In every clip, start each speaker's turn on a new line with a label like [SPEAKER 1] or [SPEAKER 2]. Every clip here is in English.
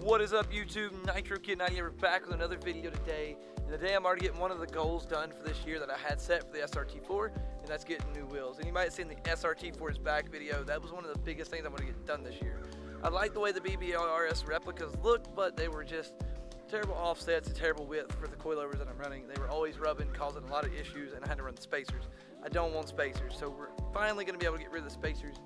[SPEAKER 1] What is up, YouTube? Nitro Kid 98, we're back with another video today. And today I'm already getting one of the goals done for this year that I had set for the SRT4, and that's getting new wheels. And you might have seen the SRT4 is back video. That was one of the biggest things I'm going to get done this year. I like the way the BBRS replicas looked, but they were just terrible offsets and terrible width for the coilovers that I'm running. They were always rubbing, causing a lot of issues, and I had to run the spacers. I don't want spacers, so we're finally going to be able to get rid of the spacers.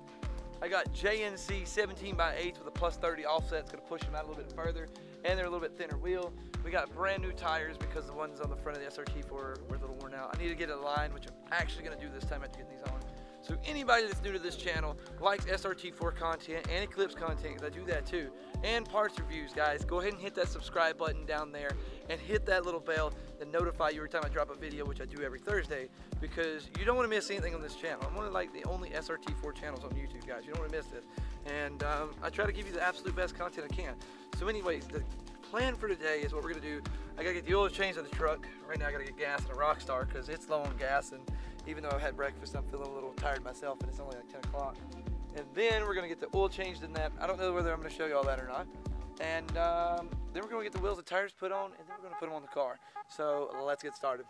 [SPEAKER 1] I got JNC 17x8s with a plus 30 offset. It's going to push them out a little bit further, and they're a little bit thinner wheel. We got brand new tires because the ones on the front of the SRT4 were a little worn out. I need to get a line, which I'm actually going to do this time after getting these on. So anybody that's new to this channel, likes SRT4 content and Eclipse content, because I do that too, and parts reviews, guys, go ahead and hit that subscribe button down there and hit that little bell to notify you every time I drop a video, which I do every Thursday, because you don't want to miss anything on this channel. I'm one of like the only SRT4 channels on YouTube, guys. You don't want to miss this. And I try to give you the absolute best content I can. So anyways, the plan for today is what we're going to do. I got to get the oil change of the truck. Right now I got to get gas in a Rockstar because it's low on gas, and even though I've had breakfast, I'm feeling a little tired myself, and it's only like 10 o'clock. And then we're going to get the oil changed in that. I don't know whether I'm going to show you all that or not. And then we're going to get the wheels and tires put on, and then we're going to put them on the car. So let's get started.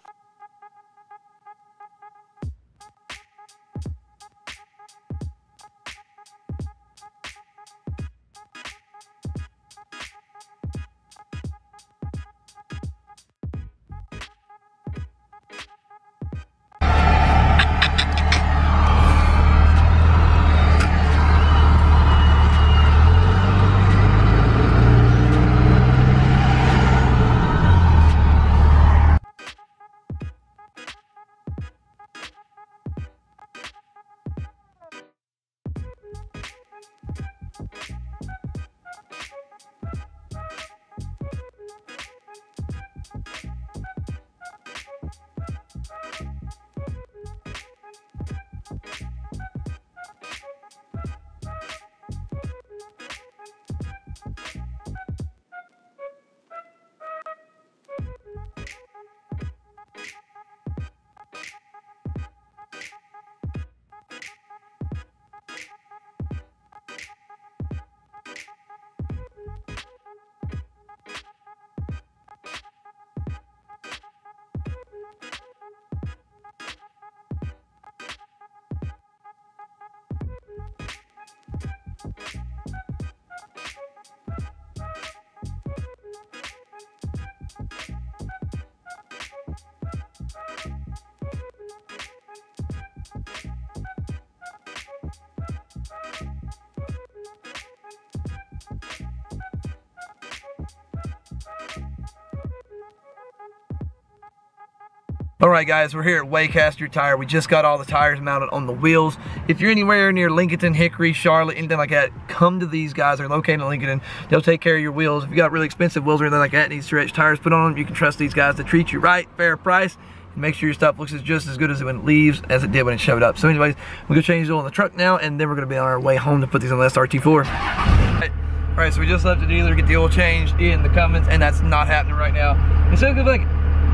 [SPEAKER 1] Alright guys, we're here at Waycaster Tire. We just got all the tires mounted on the wheels. If you're anywhere near Lincoln, Hickory, Charlotte, anything like that, come to these guys. They're located in Lincoln. They'll take care of your wheels. If you got really expensive wheels or anything like that, need stretch tires put on them, you can trust these guys to treat you right, fair price, and make sure your stuff looks just as good as when it leaves as it did when it showed up. So anyways, we're going to change the oil in the truck now, and then we're going to be on our way home to put these on the SRT4. Alright, so we just left the dealer, get the oil changed in the Cummins, and that's not happening right now. It's going to be like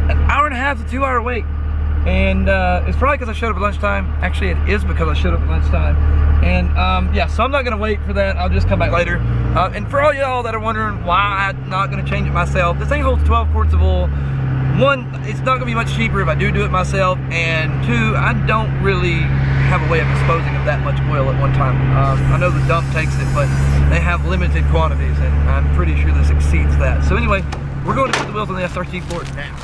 [SPEAKER 1] an hour and a half to 2 hour wait. And it's probably because I showed up at lunchtime. Actually, it is because I showed up at lunchtime. And yeah, so I'm not going to wait for that. I'll just come back later. And for all y'all that are wondering why I'm not going to change it myself, this thing holds 12 quarts of oil. One, it's not going to be much cheaper if I do it myself. And two, I don't really have a way of disposing of that much oil at one time. I know the dump takes it, but they have limited quantities, and I'm pretty sure this exceeds that. So anyway, we're going to put the wheels on the SRT4 now.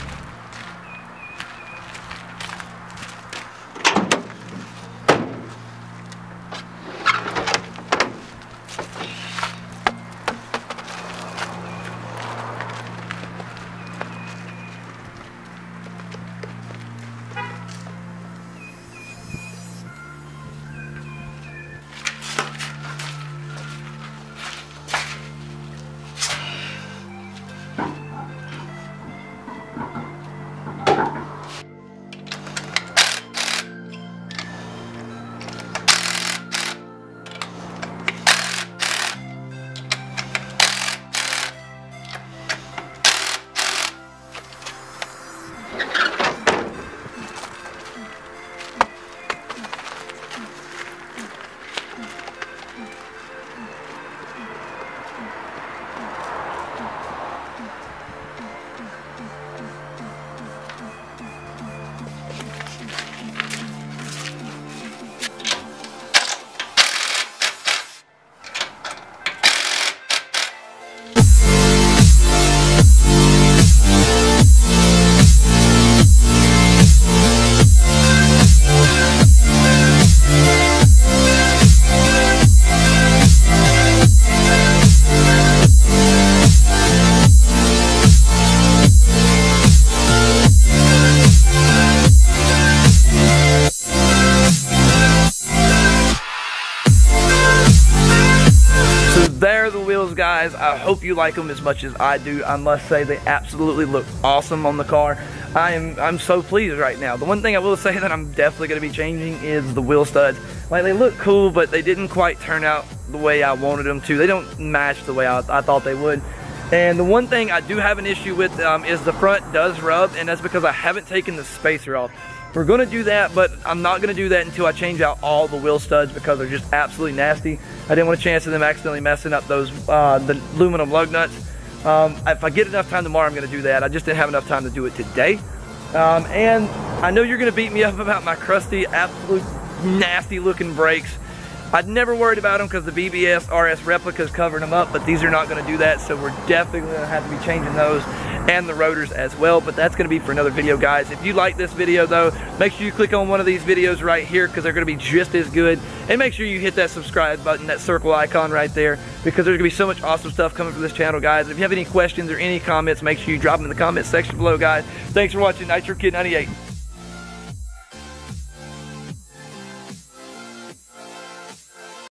[SPEAKER 1] guys, I hope you like them as much as I do. I must say they absolutely look awesome on the car. I'm so pleased right now. The one thing I will say that I'm definitely going to be changing is the wheel studs. Like, they look cool, but they didn't quite turn out the way I wanted them to. They don't match the way I thought they would. And the one thing I do have an issue with is the front does rub, and that's because I haven't taken the spacer off. We're going to do that, but I'm not going to do that until I change out all the wheel studs because they're just absolutely nasty. I didn't want a chance of them accidentally messing up those the aluminum lug nuts. If I get enough time tomorrow, I'm going to do that. I just didn't have enough time to do it today. And I know you're going to beat me up about my crusty, absolute nasty looking brakes. I'd never worried about them because the BBS RS replicas covered them up, but these are not going to do that, so we're definitely going to have to be changing those and the rotors as well. But that's going to be for another video, guys. If you like this video though, make sure you click on one of these videos right here because they're going to be just as good, and make sure you hit that subscribe button, that circle icon right there, because there's going to be so much awesome stuff coming from this channel, guys. If you have any questions or any comments, make sure you drop them in the comment section below, guys. Thanks for watching Nitro Kid 98.